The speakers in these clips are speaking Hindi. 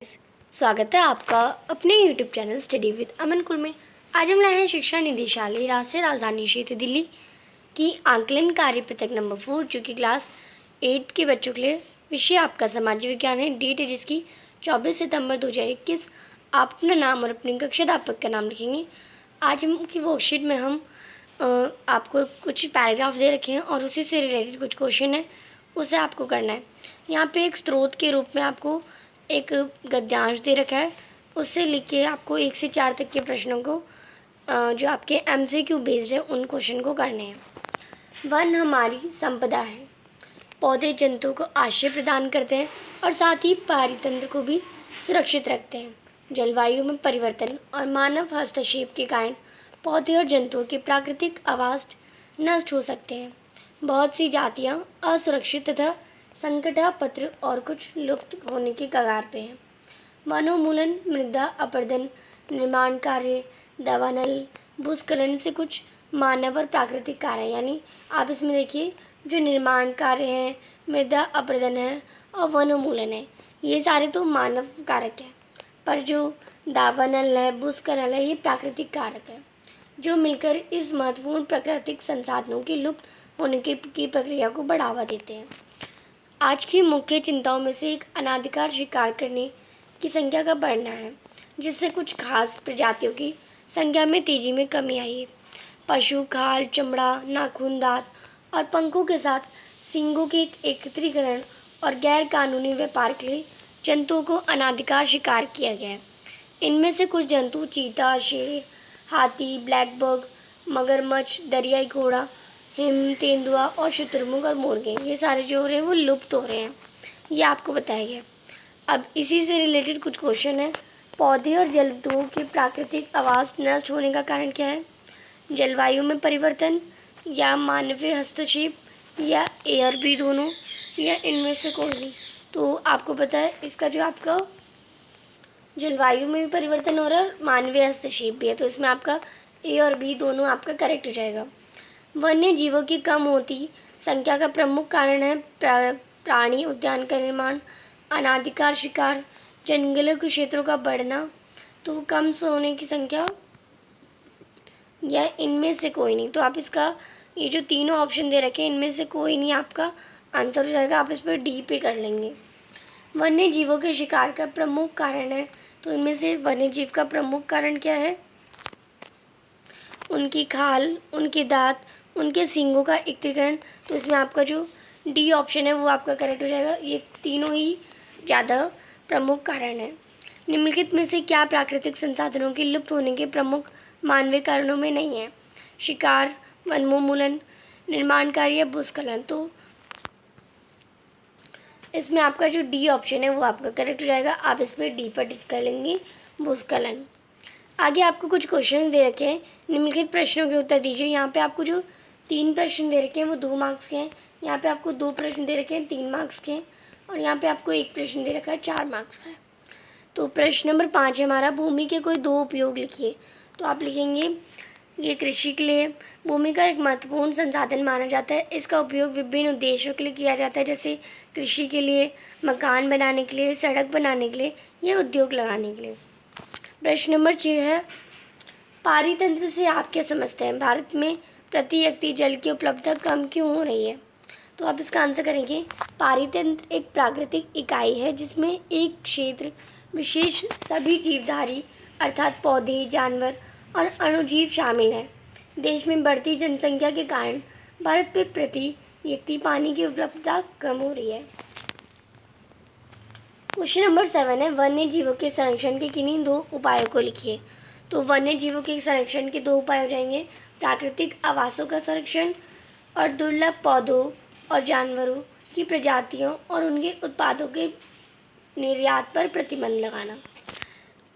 स्वागत है आपका अपने YouTube चैनल स्टडी विद अमन कुल में। आज हम लाए हैं शिक्षा निदेशालय राष्ट्रीय राजधानी क्षेत्र दिल्ली की आंकलन कार्य पत्रक नंबर 4 जो कि क्लास 8 के बच्चों के लिए विषय आपका समाज विज्ञान है। डेट है जिसकी 24 सितंबर 2021। आप अपना नाम और अपनी कक्षा अध्यापक का नाम लिखेंगे। आज हम की वर्कशीट में हम आपको कुछ पैराग्राफ दे रखे हैं और उसी से रिलेटेड कुछ क्वेश्चन है, उसे आपको करना है। यहाँ पे एक स्रोत के रूप में आपको एक गद्यांश दे रखा है, उससे लिख के आपको 1 से 4 तक के प्रश्नों को जो आपके MCQ बेस्ड है उन क्वेश्चन को करने हैं। वन हमारी संपदा है। पौधे जंतुओं को आश्रय प्रदान करते हैं और साथ ही पारितंत्र को भी सुरक्षित रखते हैं। जलवायु में परिवर्तन और मानव हस्तक्षेप के कारण पौधे और जंतुओं के प्राकृतिक आवास नष्ट हो सकते हैं। बहुत सी जातियाँ असुरक्षित तथा संकटापत्र और कुछ लुप्त होने के कगार पे हैं। वनोन्मूलन, मृदा अपरदन, निर्माण कार्य, दावानल, भूस्खलन से कुछ मानव और प्राकृतिक कार्य, यानी आप इसमें देखिए जो निर्माण कार्य है, मृदा अपरदन है और वनोन्मूलन है, ये सारे तो मानव कारक हैं, पर जो दावानल है, भूस्खलन है, ये प्राकृतिक कारक है जो मिलकर इस महत्वपूर्ण प्राकृतिक संसाधनों के लुप्त होने की प्रक्रिया को बढ़ावा देते हैं। आज की मुख्य चिंताओं में से एक अनाधिकार शिकार करने की संख्या का बढ़ना है, जिससे कुछ खास प्रजातियों की संख्या में तेजी में कमी आई है। पशु खाल, चमड़ा, नाखून, दांत और पंखों के साथ सींगों के एकत्रीकरण और गैर कानूनी व्यापार के लिए जंतुओं को अनाधिकार शिकार किया गया है। इनमें से कुछ जंतु चीता, शेर, हाथी, ब्लैकबग, मगरमच्छ, दरियाई घोड़ा, हिम, तेंदुआ और शुतुरमुर्ग और मुर्गे, ये सारे जो हो रहे हैं वो लुप्त हो रहे हैं, ये आपको बताया गया। अब इसी से रिलेटेड कुछ क्वेश्चन है। पौधे और जंतुओं के प्राकृतिक आवास नष्ट होने का कारण क्या है? जलवायु में परिवर्तन या मानवीय हस्तक्षेप या ARB दोनों या इनमें से कोई नहीं? तो आपको पता है इसका जो आपका जलवायु में भी परिवर्तन हो रहा है और मानवीय हस्तक्षेप भी है, तो इसमें आपका A और B दोनों आपका करेक्ट हो जाएगा। वन्य जीवों की कम होती संख्या का प्रमुख कारण है प्राणी उद्यान का निर्माण, अनाधिकार शिकार, जंगलों के क्षेत्रों का बढ़ना। तो कम होने की संख्या या इनमें से कोई नहीं? तो आप इसका ये जो तीनों ऑप्शन दे रखे हैं इनमें से कोई नहीं आपका आंसर हो जाएगा। आप इस पर D पे कर लेंगे। वन्य जीवों के शिकार का प्रमुख कारण है, तो इनमें से वन्य जीव का प्रमुख कारण क्या है? उनकी खाल, उनके दांत, उनके सींगों का एकत्रीकरण। तो इसमें आपका जो D ऑप्शन है वो आपका करेक्ट हो जाएगा। ये तीनों ही ज़्यादा प्रमुख कारण है। निम्नलिखित में से क्या प्राकृतिक संसाधनों के लुप्त होने के प्रमुख मानवीय कारणों में नहीं है? शिकार, वनोन्मूलन, निर्माण कार्य या भूस्खलन। तो इसमें आपका जो D ऑप्शन है वो आपका करेक्ट हो जाएगा। आप इस पर D पर टिक कर लेंगे, भूस्खलन। आगे आपको कुछ क्वेश्चन दे रखे हैं, निम्नलिखित प्रश्नों के उत्तर दीजिए। यहाँ पे आपको जो 3 प्रश्न दे रखे हैं वो 2 मार्क्स के हैं, यहाँ पे आपको 2 प्रश्न दे रखे हैं 3 मार्क्स के हैं और यहाँ पे आपको 1 प्रश्न दे रखा है 4 मार्क्स का है। तो प्रश्न नंबर 5 है हमारा, भूमि के कोई 2 उपयोग लिखिए। तो आप लिखेंगे ये कृषि के लिए भूमि का एक महत्वपूर्ण संसाधन माना जाता है। इसका उपयोग विभिन्न उद्देश्यों के लिए किया जाता है, जैसे कृषि के लिए, मकान बनाने के लिए, सड़क बनाने के लिए या उद्योग लगाने के लिए। प्रश्न नंबर 6 है, पारितंत्र से आप क्या समझते हैं? भारत में प्रति व्यक्ति जल की उपलब्धता कम क्यों हो रही है? तो आप इसका आंसर करेंगे, पारितंत्र एक प्राकृतिक इकाई है जिसमें एक क्षेत्र विशेष सभी जीवधारी अर्थात पौधे, जानवर और अणुजीव शामिल हैं। देश में बढ़ती जनसंख्या के कारण भारत में प्रति व्यक्ति पानी की उपलब्धता कम हो रही है। क्वेश्चन नंबर 7 है, वन्य जीवों के संरक्षण के किन्हीं 2 उपायों को लिखिए। तो वन्य जीवों के संरक्षण के 2 उपाय हो जाएंगे, प्राकृतिक आवासों का संरक्षण और दुर्लभ पौधों और जानवरों की प्रजातियों और उनके उत्पादों के निर्यात पर प्रतिबंध लगाना।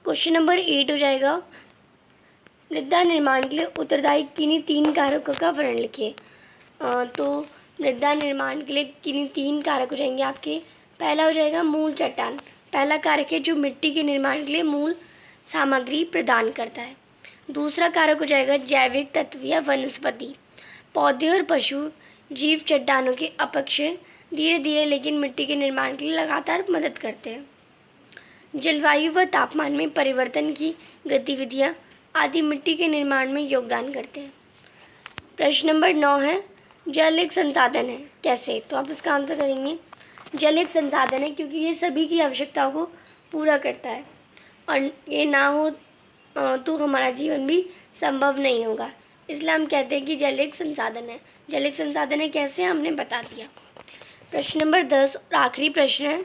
क्वेश्चन नंबर 8 हो जाएगा, मृदा निर्माण के लिए उत्तरदायी किन्हीं 3 कारकों का वर्णन लिखिए। तो मृदा निर्माण के लिए किन्हीं 3 कारक हो जाएंगे आपके। पहला हो जाएगा मूल चट्टान, पहला कारक है जो मिट्टी के निर्माण के लिए मूल सामग्री प्रदान करता है। दूसरा कारक हो जाएगा जैविक तत्व या वनस्पति, पौधे और पशु जीव चट्टानों के अपक्ष धीरे धीरे लेकिन मिट्टी के निर्माण के लिए लगातार मदद करते हैं। जलवायु व तापमान में परिवर्तन की गतिविधियाँ आदि मिट्टी के निर्माण में योगदान करते हैं। प्रश्न नंबर 9 है, जल एक संसाधन है, कैसे? तो आप इसका आंसर करेंगे जल एक संसाधन है क्योंकि ये सभी की आवश्यकताओं को पूरा करता है और ये ना हो तो हमारा जीवन भी संभव नहीं होगा। इसलिए हम कहते हैं कि जल एक संसाधन है। जल एक संसाधन है कैसे, हमने बता दिया। प्रश्न नंबर 10 और आखिरी प्रश्न है,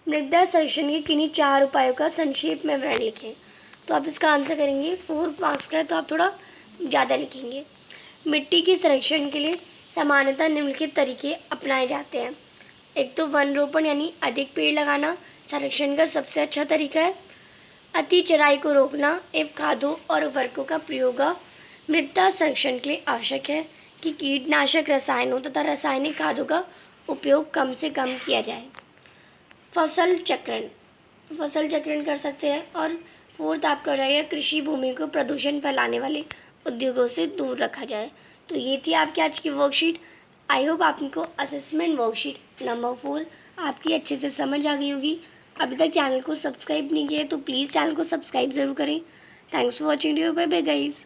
मृदा संरक्षण के किन्हीं 4 उपायों का संक्षेप में वर्णन लिखें। तो आप इसका आंसर करेंगे 4 मार्क्स का है तो आप थोड़ा ज़्यादा लिखेंगे। मिट्टी के संरक्षण के लिए सामान्यतः निम्नलिखित तरीके अपनाए जाते हैं। एक तो वन रोपण यानी अधिक पेड़ लगाना संरक्षण का सबसे अच्छा तरीका है। अति चराई को रोकना एवं खादों और उर्वरकों का प्रयोग मृदा संरक्षण के लिए आवश्यक है कि कीटनाशक रसायनों तथा रासायनिक खादों का उपयोग कम से कम किया जाए। फसल चक्रण कर सकते हैं। और 4th आपका रहेगा कृषि भूमि को प्रदूषण फैलाने वाले उद्योगों से दूर रखा जाए। तो ये थी आपकी आज की वर्कशीट। आई होप आपको असेसमेंट वर्कशीट नंबर 4 आपकी अच्छे से समझ आ गई होगी। अभी तक चैनल को सब्सक्राइब नहीं किया तो प्लीज़ चैनल को सब्सक्राइब ज़रूर करें। Thanks for watching, bye bye guys.